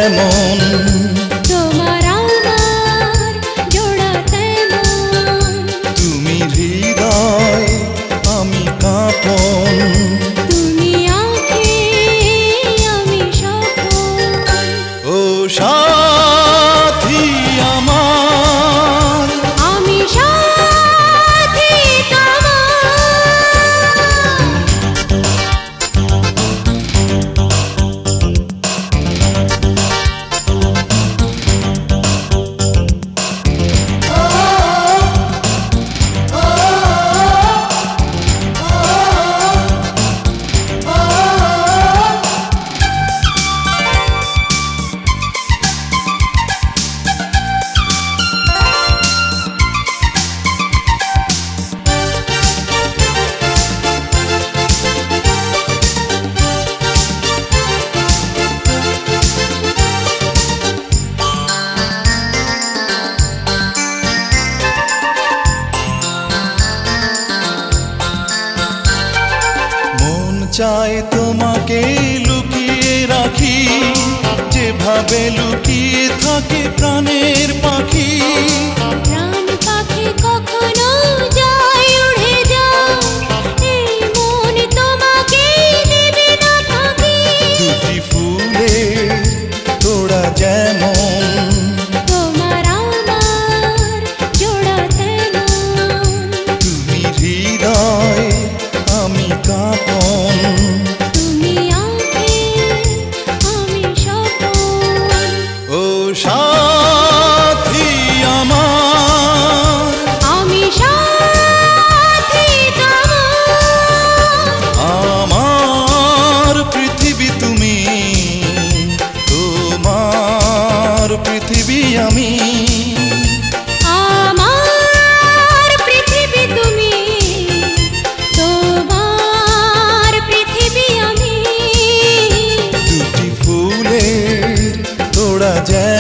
যেমন তোমার আমার জোড়া তেমন। তুমি হৃদয় আমি কাঁপন তুমি আঁখি আমি স্বপন। ও সাথী আমার আমি সাথী চাই তোমাকে লুকিয়ে রাখি যেভাবে লুকিয়ে থাকে প্রাণের পাখি। প্রাণ পাখি কখনো যায় উড়ে যায়, এই মন তোমাকে দেবে না থাকি। দুটি ফুলের তোড়া যেমন তোমার আমার জোড়া তেমন। তুমি হৃদয় আমি কাঁপন তুমি আঁখি আমি স্বপন। ও সাথী আমার আমি সাথী তোমার। আমার পৃথিবী তুমি তোমার পৃথিবী আমি। আমার পৃথিবী তুমি তোমার পৃথিবী আমি। দুটি ফুলের তোড়া যেমন